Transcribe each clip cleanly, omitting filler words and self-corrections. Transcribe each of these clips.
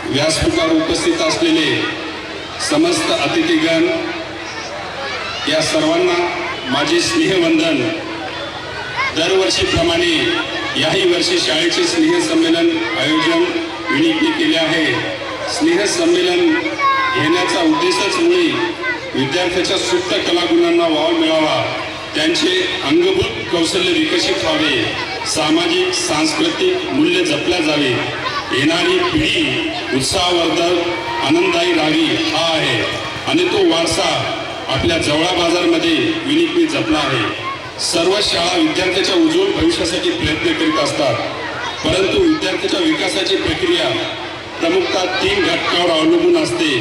व्यासपीठावर उपस्थित असलेले समस्त अतिथीगण, या सर्वांना माझे स्नेहवंदन। दरवर्षीप्रमाणे याही वर्षी शाळेचे स्नेहसंमेलन आयोजन विनिकने केले आहे। स्नेहसंमेलन घेण्याचा उद्देशच मुळे विद्यार्थ्याच्या सुप्त कलागुणांना वाव मिळावा, त्यांचे अंगभूत कौशल्य विकसित व्हावे, सामाजिक सांस्कृतिक मूल्य जपल्या जावे, येणारी पिढी उत्साहवर्धक आनंददायी राहावी हा आहे आणि तो वारसा आपल्या जवळा बाजारमध्ये विनिकने जपला आहे। सर्व शाळा विद्यार्थ्याच्या उज्ज्वल भविष्यासाठी प्रयत्न करीत असतात, परंतु विद्यार्थ्याच्या विकासाची प्रक्रिया प्रमुखतः 3 घटकावर अवलंबून असते।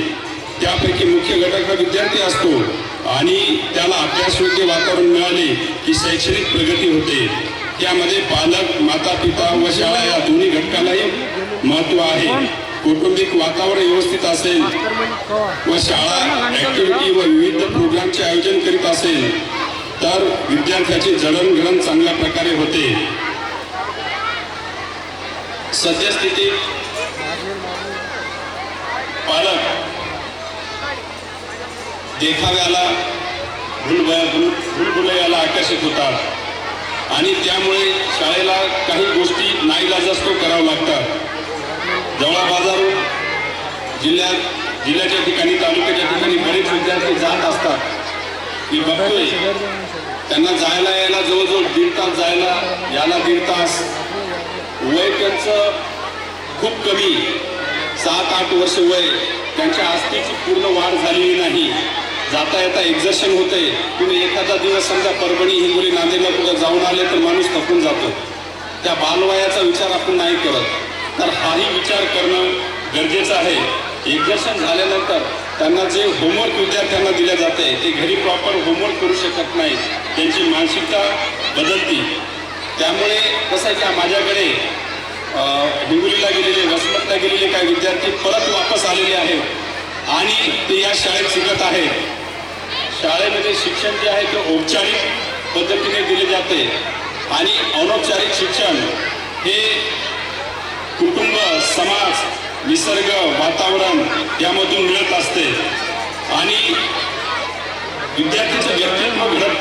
त्यापैकी मुख्य घटक हा विद्यार्थी असतो आणि त्याला अभ्यासयोग्य वातावरण मिळाले की शैक्षणिक प्रगती होते। त्यामध्ये पालक, माता पिता व शाळा या दोन्ही घटकालाही महत्त्व आहे। कौटुंबिक वातावरण व्यवस्थित असेल व शाळा ऍक्टिव्हिटी व विविध प्रोग्रामचे आयोजन करीत असेल तर विद्यार्थ्याचे जडणघडण चांगल्या प्रकारे होते। सद्यस्थितीत पालक देखाव्याला भूलभुलैयाला आकर्षित होतात आणि त्यामुळे शाळेला काही गोष्टी नाईलाजास्तव करावं लागतात। जवळा बाजारून जिल्ह्याच्या ठिकाणी, तालुक्याच्या ठिकाणी बरेच विद्यार्थी जात असतात। मी बघतोय त्यांना जायला यायला जवळजवळ 1.5 तास जायला याला 1.5 तास। वय त्यांचं खूप कमी, 7-8 वर्ष वय, त्यांच्या आस्तीची पूर्ण वाढ झालेली नाही। जाता येता एक्झर्शन होते। तुम्ही एखादा दिवस समजा परभणी, हिंगोली, नांदेडला कुठं जाऊन आले तर माणूस थकून जातो। त्या बालवयाचा विचार आपण नाही करत, तर हाही विचार करणं गरजेचं आहे। एक्झर्शन झाल्यानंतर त्यांना जे होमवर्क विद्यार्थ्यांना दिले जाते ते घरी प्रॉपर होमवर्क करू शकत नाही, त्यांची मानसिकता बदलती। त्यामुळे कसं आहे की माझ्याकडे हिंगोलीला गेलेले, वसमतला गेलेले काही विद्यार्थी परत वापस आलेले आहेत आणि ते या शाळेत शिकत आहेत। शाळेमध्ये शिक्षण जे आहे ते औपचारिक पद्धतीने दिले जाते आणि अनौपचारिक शिक्षण हे कुटुंब, समाज, निसर्ग, वातावरण यामधून मिळत असते आणि विद्यार्थ्याचं व्यक्तित्व घडत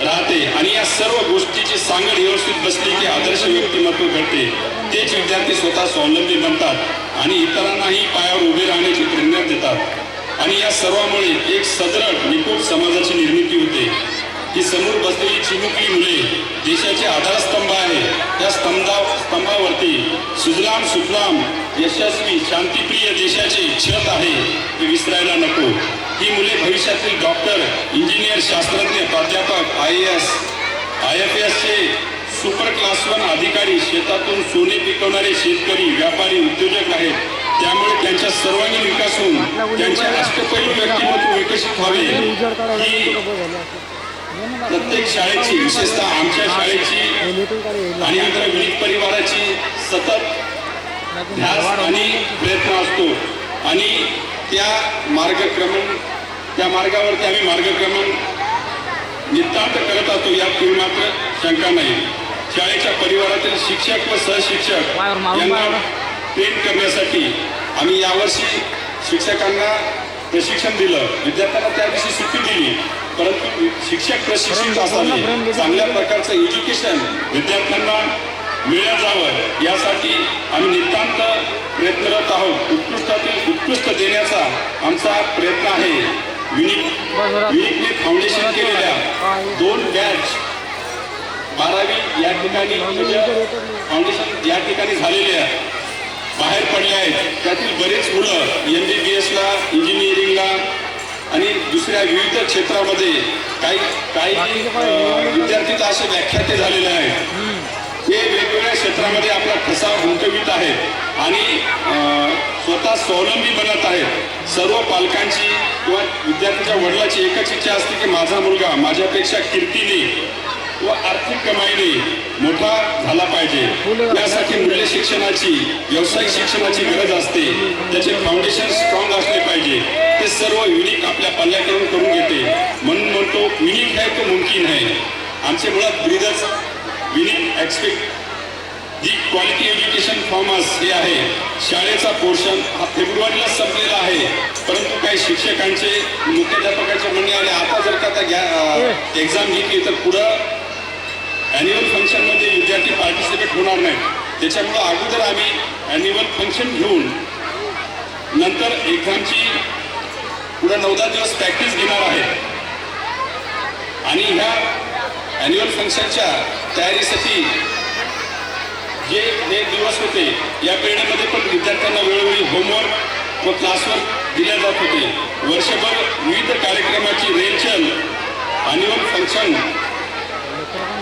राहते आणि या सर्व गोष्टीची सांगड व्यवस्थित बसली की आदर्श व्यक्तिमत्व घडते। तेच विद्यार्थी स्वतः स्वावलंबी बनतात आणि इतरांनाही पायावर उभे राहण्याची प्रेरणा देतात आणि या सर्वामुळे एक सदृढ निकोट समाजाची निर्मिती होते। ही समोर बसलेली चिमुकली मुले देशाचे आधारस्तंभ आहे। त्या स्तंभावरती सुजलाम सुफलाम यशस्वी शांतिप्रिय देशाचे छत आहे, ते विसरायला नको। ही मुले भविष्यातील डॉक्टर, इंजिनियर, शास्त्रज्ञ, प्राध्यापक, IAS, IFS चे सुपर क्लास 1 अधिकारी, शेतातून सोने पिकवणारे शेतकरी, व्यापारी, उद्योजक आहेत। त्यामुळे त्यांच्या सर्वांगीण विकास होऊन त्यांचे अष्टपैलू व्यक्तिमत्व विकसित व्हावे ही प्रत्येक शाळेची, विशेषतः आमच्या शाळेची आणि आमच्या विनिक परिवाराची सतत ध्यास आणि प्रयत्न असतो आणि त्या मार्गावरती आम्ही मार्गक्रमण नितांत करत असतो, यात मात्र शंका नाही। शाळेच्या परिवारातील शिक्षक व सहशिक्षक यांना ट्रेन करण्यासाठी आम्ही यावर्षी शिक्षकांना प्रशिक्षण दिलं। विद्यार्थ्यांना त्या दिवशी सुट्टी दिली, परंतु शिक्षक प्रशिक्षित असावे, चांगल्या प्रकारचं एज्युकेशन विद्यार्थ्यांना मिळत जावं यासाठी आम्ही नितांत प्रयत्नरत आहोत। उत्कृष्टातील उत्कृष्ट देण्याचा आमचा प्रयत्न आहे। विनिकने फाउंडेशन केलेल्या 2 बॅच 12वी या ठिकाणी फाउंडेशन या ठिकाणी झालेले आहे, बाहेर पडले आहेत। त्यातील बरेच मुलं MBBSला, इंजिनिअरिंगला आणि दुसऱ्या विविध क्षेत्रामध्ये काही विद्यार्थी तर असे व्याख्याते झालेले आहेत। हे वेगवेगळ्या क्षेत्रामध्ये आपला ठसा उमटवित आहेत आणि स्वतः स्वावलंबी बनत आहेत। सर्व पालकांची किंवा विद्यार्थ्याच्या वडिलांची एकच इच्छा असते की माझा मुलगा माझ्यापेक्षा कीर्तीने व आर्थिक कमाईने मोठा झाला पाहिजे। यासाठी मूल्य शिक्षणाची, व्यावसायिक शिक्षणाची गरज असते, त्याचे फाउंडेशन स्ट्रॉंग असले पाहिजे। ते सर्व विनिक आपल्या पाल्याकडून करून घेते, म्हणून म्हणतो विनिक है तो मुमकिन है। आमचे मुळात ब्रीदर्स विनिक एक्सपेक्ट जी क्वालिटी एज्युकेशन फॉर्म हे आहे। शाळेचा पोर्शन हा फेब्रुवारीला संपलेला आहे, परंतु काही शिक्षकांचे मुख्याध्यापकाचे म्हणणे आले आता जर का आता एक्झाम घेतली तर पुढं ॲन्युअल फंक्शनमध्ये विद्यार्थी पार्टिसिपेट होणार नाही. त्याच्यामुळं अगोदर आम्ही ॲन्युअल फंक्शन घेऊन नंतर एक्झामची पुढं 9-10 दिवस प्रॅक्टिस घेणार आहे. आणि ह्या ॲन्युअल फंक्शनच्या तयारीसाठी जे दिवस होते या पिरियडमध्ये पण विद्यार्थ्यांना वेळोवेळी होमवर्क व क्लासवर्क दिल्या जात होते. वर्षभर विविध कार्यक्रमाची रेलचल ॲन्युअल फंक्शन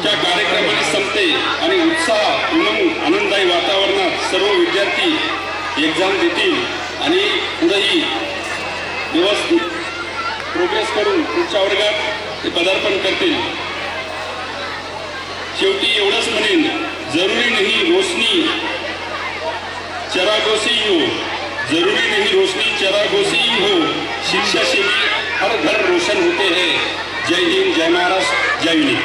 च्या कार्यक्रमाने संपते आणि उत्साह उमंग आनंददायी वातावरणात सर्व विद्यार्थी एक्झाम देतील आणि पुढेही व्यवस्थित प्रोग्रेस करून पुढच्या वर्गात ते पदार्पण करतील. शेवटी एवढंच म्हणेन, जरुरी नहीं रोशनी चरागोशी हो, जरुरी नहीं रोशनी चरागोशी हो, शिक्षा से भी हर घर रोशन होते हैं. जय हिंद, जय महाराष्ट्र, जय विनी.